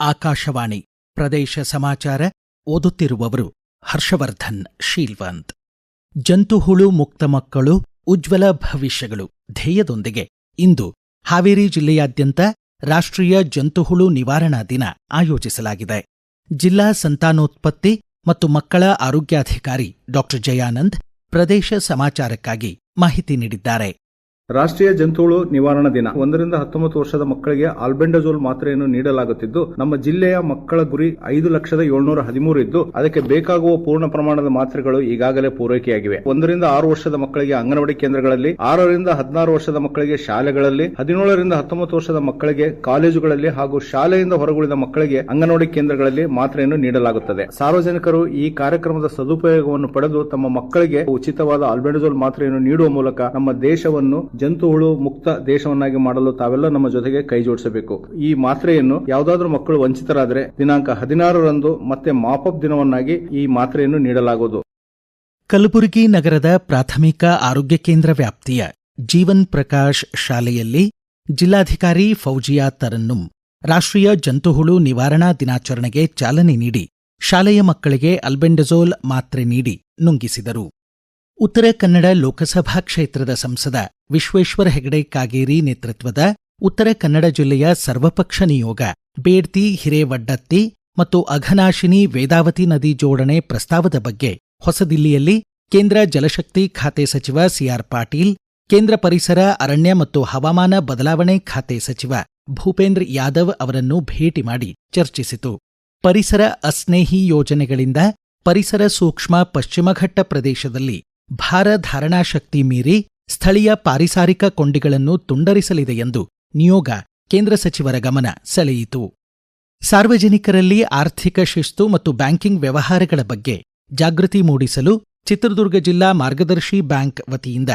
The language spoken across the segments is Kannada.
ಆಕಾಶವಾಣಿ ಪ್ರದೇಶ ಸಮಾಚಾರ ಓದುತ್ತಿರುವವರು ಹರ್ಷವರ್ಧನ್ ಶೀಲ್ವಂತ್. ಜಂತುಹುಳು ಮುಕ್ತ ಮಕ್ಕಳು ಉಜ್ವಲ ಭವಿಷ್ಯಗಳು ಧ್ಯೇಯದೊಂದಿಗೆ ಇಂದು ಹಾವೇರಿ ಜಿಲ್ಲೆಯಾದ್ಯಂತ ರಾಷ್ಟ್ರೀಯ ಜಂತುಹುಳು ನಿವಾರಣಾ ದಿನ ಆಯೋಜಿಸಲಾಗಿದೆ. ಜಿಲ್ಲಾ ಸಂತಾನೋತ್ಪತ್ತಿ ಮತ್ತು ಮಕ್ಕಳ ಆರೋಗ್ಯಾಧಿಕಾರಿ ಡಾ ಜಯಾನಂದ್ ಪ್ರದೇಶ ಸಮಾಚಾರಕ್ಕಾಗಿ ಮಾಹಿತಿ ನೀಡಿದ್ದಾರೆ. ರಾಷ್ಟ್ರೀಯ ಜಂತುಹುಳು ನಿವಾರಣಾ ದಿನ 1 ರಿಂದ 19 ವರ್ಷದ ಮಕ್ಕಳಿಗೆ ಆಲ್ಬೆಂಡಜೋಲ್ ಮಾತ್ರೆಯನ್ನು ನೀಡಲಾಗುತ್ತಿದ್ದು, ನಮ್ಮ ಜಿಲ್ಲೆಯ ಮಕ್ಕಳ ಗುರಿ 5,713 ಇದ್ದು, ಅದಕ್ಕೆ ಬೇಕಾಗುವ ಪೂರ್ಣ ಪ್ರಮಾಣದ ಮಾತ್ರೆಗಳು ಈಗಾಗಲೇ ಪೂರೈಕೆಯಾಗಿವೆ. 1 ರಿಂದ 6 ವರ್ಷದ ಮಕ್ಕಳಿಗೆ ಅಂಗನವಾಡಿ ಕೇಂದ್ರಗಳಲ್ಲಿ, 6 ರಿಂದ 16 ವರ್ಷದ ಮಕ್ಕಳಿಗೆ ಶಾಲೆಗಳಲ್ಲಿ, 17 ರಿಂದ 19 ವರ್ಷದ ಮಕ್ಕಳಿಗೆ ಕಾಲೇಜುಗಳಲ್ಲಿ ಹಾಗೂ ಶಾಲೆಯಿಂದ ಹೊರಗುಳಿದ ಮಕ್ಕಳಿಗೆ ಅಂಗನವಾಡಿ ಕೇಂದ್ರಗಳಲ್ಲಿ ಮಾತ್ರೆಯನ್ನು ನೀಡಲಾಗುತ್ತದೆ. ಸಾರ್ವಜನಿಕರು ಈ ಕಾರ್ಯಕ್ರಮದ ಸದುಪಯೋಗವನ್ನು ಪಡೆದು ತಮ್ಮ ಮಕ್ಕಳಿಗೆ ಉಚಿತವಾದ ಆಲ್ಬೆಂಡಜೋಲ್ ಮಾತ್ರೆಯನ್ನು ನೀಡುವ ಮೂಲಕ ನಮ್ಮ ದೇಶವನ್ನು ಜಂತುಹುಳು ಮುಕ್ತ ದೇಶವನ್ನಾಗಿ ಮಾಡಲು ತಾವೆಲ್ಲ ನಮ್ಮ ಜೊತೆಗೆ ಕೈ ಜೋಡಿಸಬೇಕು. ಈ ಮಾತ್ರೆಯನ್ನು ಯಾವುದಾದ್ರೂ ಮಕ್ಕಳು ವಂಚಿತರಾದರೆ ದಿನಾಂಕ 16ರಂದು ಮತ್ತೆ ಮಾಪಪ್ ದಿನವನ್ನಾಗಿ ಈ ಮಾತ್ರೆಯನ್ನು ನೀಡಲಾಗುವುದು. ಕಲಬುರಗಿ ನಗರದ ಪ್ರಾಥಮಿಕ ಆರೋಗ್ಯ ಕೇಂದ್ರ ವ್ಯಾಪ್ತಿಯ ಜೀವನ್ ಪ್ರಕಾಶ್ ಶಾಲೆಯಲ್ಲಿ ಜಿಲ್ಲಾಧಿಕಾರಿ ಫೌಜಿಯಾ ತರನ್ನುಮ್ ರಾಷ್ಟ್ರೀಯ ಜಂತುಹುಳು ನಿವಾರಣಾ ದಿನಾಚರಣೆಗೆ ಚಾಲನೆ ನೀಡಿ ಶಾಲೆಯ ಮಕ್ಕಳಿಗೆ ಆಲ್ಬೆಂಡಜೋಲ್ ಮಾತ್ರೆ ನೀಡಿ ನುಂಗಿಸಿದರು. ಉತ್ತರ ಕನ್ನಡ ಲೋಕಸಭಾ ಕ್ಷೇತ್ರದ ಸಂಸದ ವಿಶ್ವೇಶ್ವರ ಹೆಗಡೆ ಕಾಗೇರಿ ನೇತೃತ್ವದ ಉತ್ತರ ಕನ್ನಡ ಜಿಲ್ಲೆಯ ಸರ್ವಪಕ್ಷ ನಿಯೋಗ ಬೇಡ್ತಿ ಹಿರೇವಡ್ಡತ್ತಿ ಮತ್ತು ಅಘನಾಶಿನಿ ವೇದಾವತಿ ನದಿ ಜೋಡಣೆ ಪ್ರಸ್ತಾವದ ಬಗ್ಗೆ ಹೊಸದಿಲ್ಲಿಯಲ್ಲಿ ಕೇಂದ್ರ ಜಲಶಕ್ತಿ ಖಾತೆ ಸಚಿವ ಸಿಆರ್ ಪಾಟೀಲ್, ಕೇಂದ್ರ ಪರಿಸರ ಅರಣ್ಯ ಮತ್ತು ಹವಾಮಾನ ಬದಲಾವಣೆ ಖಾತೆ ಸಚಿವ ಭೂಪೇಂದ್ರ ಯಾದವ್ ಅವರನ್ನು ಭೇಟಿ ಮಾಡಿ ಚರ್ಚಿಸಿತು. ಪರಿಸರ ಅಸ್ನೇಹಿ ಯೋಜನೆಗಳಿಂದ ಪರಿಸರ ಸೂಕ್ಷ್ಮ ಪಶ್ಚಿಮಘಟ್ಟ ಪ್ರದೇಶದಲ್ಲಿ ಭಾರ ಧಾರಣಾ ಶಕ್ತಿ ಮೀರಿ ಸ್ಥಳೀಯ ಪಾರಿಸಾರಿಕ ಕೊಂಡಿಗಳನ್ನು ತುಂಡರಿಸಲಿದೆ ಎಂದು ನಿಯೋಗ ಕೇಂದ್ರ ಸಚಿವರ ಗಮನ ಸೆಳೆಯಿತು. ಸಾರ್ವಜನಿಕರಲ್ಲಿ ಆರ್ಥಿಕ ಶಿಸ್ತು ಮತ್ತು ಬ್ಯಾಂಕಿಂಗ್ ವ್ಯವಹಾರಗಳ ಬಗ್ಗೆ ಜಾಗೃತಿ ಮೂಡಿಸಲು ಚಿತ್ರದುರ್ಗ ಜಿಲ್ಲಾ ಮಾರ್ಗದರ್ಶಿ ಬ್ಯಾಂಕ್ ವತಿಯಿಂದ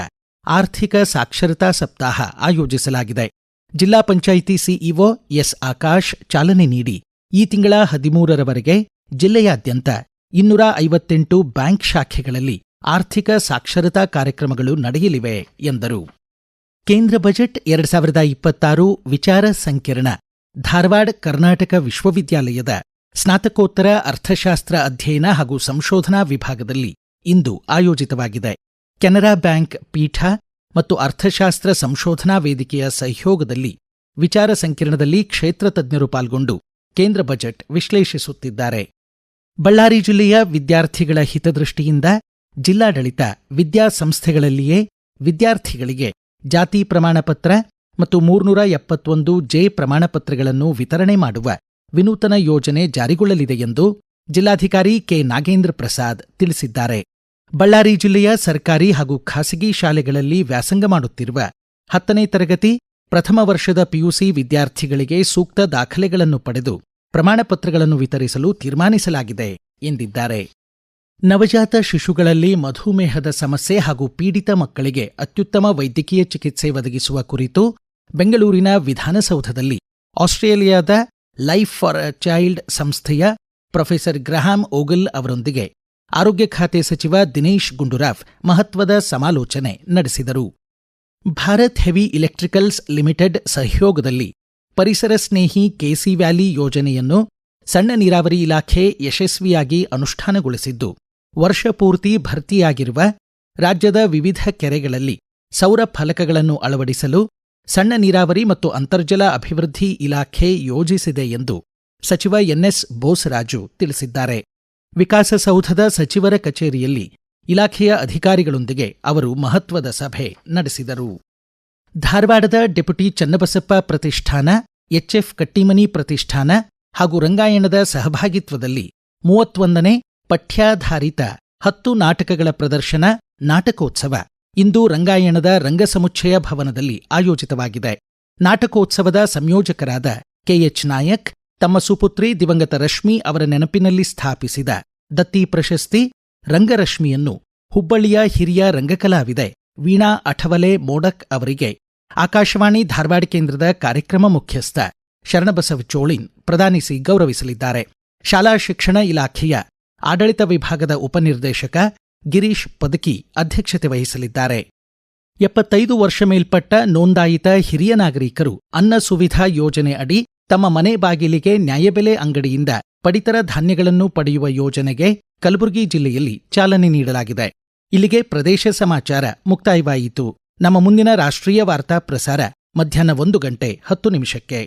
ಆರ್ಥಿಕ ಸಾಕ್ಷರತಾ ಸಪ್ತಾಹ ಆಯೋಜಿಸಲಾಗಿದೆ. ಜಿಲ್ಲಾ ಪಂಚಾಯಿತಿ ಸಿಇಒ ಎಸ್ ಆಕಾಶ್ ಚಾಲನೆ ನೀಡಿ ಈ ತಿಂಗಳ 13ರವರೆಗೆ ಜಿಲ್ಲೆಯಾದ್ಯಂತ 258 ಬ್ಯಾಂಕ್ ಶಾಖೆಗಳಲ್ಲಿ ಆರ್ಥಿಕ ಸಾಕ್ಷರತಾ ಕಾರ್ಯಕ್ರಮಗಳು ನಡೆಯಲಿವೆ ಎಂದರು. ಕೇಂದ್ರ ಬಜೆಟ್ 2026 ವಿಚಾರ ಸಂಕಿರಣ ಧಾರವಾಡ ಕರ್ನಾಟಕ ವಿಶ್ವವಿದ್ಯಾಲಯದ ಸ್ನಾತಕೋತ್ತರ ಅರ್ಥಶಾಸ್ತ್ರ ಅಧ್ಯಯನ ಹಾಗೂ ಸಂಶೋಧನಾ ವಿಭಾಗದಲ್ಲಿ ಇಂದು ಆಯೋಜಿತವಾಗಿದೆ. ಕೆನರಾ ಬ್ಯಾಂಕ್ ಪೀಠ ಮತ್ತು ಅರ್ಥಶಾಸ್ತ್ರ ಸಂಶೋಧನಾ ವೇದಿಕೆಯ ಸಹಯೋಗದಲ್ಲಿ ವಿಚಾರ ಸಂಕಿರಣದಲ್ಲಿ ಕ್ಷೇತ್ರ ತಜ್ಞರು ಪಾಲ್ಗೊಂಡು ಕೇಂದ್ರ ಬಜೆಟ್ ವಿಶ್ಲೇಷಿಸುತ್ತಿದ್ದಾರೆ. ಬಳ್ಳಾರಿ ಜಿಲ್ಲೆಯ ವಿದ್ಯಾರ್ಥಿಗಳ ಹಿತದೃಷ್ಟಿಯಿಂದ ಜಿಲ್ಲಾಡಳಿತ ವಿದ್ಯಾಸಂಸ್ಥೆಗಳಲ್ಲಿಯೇ ವಿದ್ಯಾರ್ಥಿಗಳಿಗೆ ಜಾತಿ ಪ್ರಮಾಣಪತ್ರ ಮತ್ತು 371 ಜೆ ಪ್ರಮಾಣಪತ್ರಗಳನ್ನು ವಿತರಣೆ ಮಾಡುವ ವಿನೂತನ ಯೋಜನೆ ಜಾರಿಗೊಳ್ಳಲಿದೆ ಎಂದು ಜಿಲ್ಲಾಧಿಕಾರಿ ಕೆ ನಾಗೇಂದ್ರ ಪ್ರಸಾದ್ ತಿಳಿಸಿದ್ದಾರೆ. ಬಳ್ಳಾರಿ ಜಿಲ್ಲೆಯ ಸರ್ಕಾರಿ ಹಾಗೂ ಖಾಸಗಿ ಶಾಲೆಗಳಲ್ಲಿ ವ್ಯಾಸಂಗ ಮಾಡುತ್ತಿರುವ 10ನೇ ತರಗತಿ ಪ್ರಥಮ ವರ್ಷದ ಪಿಯುಸಿ ವಿದ್ಯಾರ್ಥಿಗಳಿಗೆ ಸೂಕ್ತ ದಾಖಲೆಗಳನ್ನು ಪಡೆದು ಪ್ರಮಾಣಪತ್ರಗಳನ್ನು ವಿತರಿಸಲು ತೀರ್ಮಾನಿಸಲಾಗಿದೆ ಎಂದಿದ್ದಾರೆ. ನವಜಾತ ಶಿಶುಗಳಲ್ಲಿ ಮಧುಮೇಹದ ಸಮಸ್ಯೆ ಹಾಗೂ ಪೀಡಿತ ಮಕ್ಕಳಿಗೆ ಅತ್ಯುತ್ತಮ ವೈದ್ಯಕೀಯ ಚಿಕಿತ್ಸೆ ಒದಗಿಸುವ ಕುರಿತು ಬೆಂಗಳೂರಿನ ವಿಧಾನಸೌಧದಲ್ಲಿ ಆಸ್ಟ್ರೇಲಿಯಾದ ಲೈಫ್ ಫಾರ್ ಅ ಚೈಲ್ಡ್ ಸಂಸ್ಥೆಯ ಪ್ರೊಫೆಸರ್ ಗ್ರಹಾಂ ಓಗಲ್ ಅವರೊಂದಿಗೆ ಆರೋಗ್ಯ ಖಾತೆ ಸಚಿವ ದಿನೇಶ್ ಗುಂಡೂರಾವ್ ಮಹತ್ವದ ಸಮಾಲೋಚನೆ ನಡೆಸಿದರು. ಭಾರತ್ ಹೆವಿ ಇಲೆಕ್ಟ್ರಿಕಲ್ಸ್ ಲಿಮಿಟೆಡ್ ಸಹಯೋಗದಲ್ಲಿ ಪರಿಸರ ಸ್ನೇಹಿ ಕೆಸಿ ವ್ಯಾಲಿ ಯೋಜನೆಯನ್ನು ಸಣ್ಣ ನೀರಾವರಿ ಇಲಾಖೆ ಯಶಸ್ವಿಯಾಗಿ ಅನುಷ್ಠಾನಗೊಳಿಸಿದ್ದು, ವರ್ಷಪೂರ್ತಿ ಭರ್ತಿಯಾಗಿರುವ ರಾಜ್ಯದ ವಿವಿಧ ಕೆರೆಗಳಲ್ಲಿ ಸೌರ ಫಲಕಗಳನ್ನು ಅಳವಡಿಸಲು ಸಣ್ಣ ನೀರಾವರಿ ಮತ್ತು ಅಂತರ್ಜಲ ಅಭಿವೃದ್ಧಿ ಇಲಾಖೆ ಯೋಜಿಸಿದೆ ಎಂದು ಸಚಿವ ಎನ್ಎಸ್ ಬೋಸರಾಜು ತಿಳಿಸಿದ್ದಾರೆ. ವಿಕಾಸಸೌಧದ ಸಚಿವರ ಕಚೇರಿಯಲ್ಲಿ ಇಲಾಖೆಯ ಅಧಿಕಾರಿಗಳೊಂದಿಗೆ ಅವರು ಮಹತ್ವದ ಸಭೆ ನಡೆಸಿದರು. ಧಾರವಾಡದ ಡೆಪ್ಯುಟಿ ಚನ್ನಬಸಪ್ಪ ಪ್ರತಿಷ್ಠಾನ, ಎಚ್ಎಫ್ ಕಟ್ಟಿಮನಿ ಪ್ರತಿಷ್ಠಾನ ಹಾಗೂ ರಂಗಾಯಣದ ಸಹಭಾಗಿತ್ವದಲ್ಲಿ 31ನೇ ಪಠ್ಯಾಧಾರಿತ 10 ನಾಟಕಗಳ ಪ್ರದರ್ಶನ ನಾಟಕೋತ್ಸವ ಇಂದು ರಂಗಾಯಣದ ರಂಗಸಮುಚ್ಚಯ ಭವನದಲ್ಲಿ ಆಯೋಜಿತವಾಗಿದೆ. ನಾಟಕೋತ್ಸವದ ಸಂಯೋಜಕರಾದ ಕೆಎಚ್ ನಾಯಕ್ ತಮ್ಮ ಸುಪುತ್ರಿ ದಿವಂಗತ ರಶ್ಮಿ ಅವರ ನೆನಪಿನಲ್ಲಿ ಸ್ಥಾಪಿಸಿದ ದತ್ತಿ ಪ್ರಶಸ್ತಿ ರಂಗರಶ್ಮಿಯನ್ನು ಹುಬ್ಬಳ್ಳಿಯ ಹಿರಿಯ ರಂಗಕಲಾವಿದೆ ವೀಣಾ ಅಠವಲೆ ಮೋಡಕ್ ಅವರಿಗೆ ಆಕಾಶವಾಣಿ ಧಾರವಾಡ ಕೇಂದ್ರದ ಕಾರ್ಯಕ್ರಮ ಮುಖ್ಯಸ್ಥ ಶರಣಬಸವ ಚೋಳಿನ್ ಪ್ರದಾನಿಸಿ ಗೌರವಿಸಲಿದ್ದಾರೆ. ಶಾಲಾ ಶಿಕ್ಷಣ ಇಲಾಖೆಯ ಆಡಳಿತ ವಿಭಾಗದ ಉಪನಿರ್ದೇಶಕ ಗಿರೀಶ್ ಪದಕಿ ಅಧ್ಯಕ್ಷತೆ ವಹಿಸಲಿದ್ದಾರೆ. 75 ವರ್ಷ ಮೇಲ್ಪಟ್ಟ ನೋಂದಾಯಿತ ಹಿರಿಯ ನಾಗರಿಕರು ಅನ್ನ ಸುವಿಧಾ ಯೋಜನೆ ಅಡಿ ತಮ್ಮ ಮನೆ ಬಾಗಿಲಿಗೆ ನ್ಯಾಯಬೆಲೆ ಅಂಗಡಿಯಿಂದ ಪಡಿತರ ಧಾನ್ಯಗಳನ್ನು ಪಡೆಯುವ ಯೋಜನೆಗೆ ಕಲಬುರಗಿ ಜಿಲ್ಲೆಯಲ್ಲಿ ಚಾಲನೆ ನೀಡಲಾಗಿದೆ. ಇಲ್ಲಿಗೆ ಪ್ರದೇಶ ಸಮಾಚಾರ ಮುಕ್ತಾಯವಾಯಿತು. ನಮ್ಮ ಮುಂದಿನ ರಾಷ್ಟ್ರೀಯ ವಾರ್ತಾ ಪ್ರಸಾರ ಮಧ್ಯಾಹ್ನ 1:10 ನಿಮಿಷಕ್ಕೆ.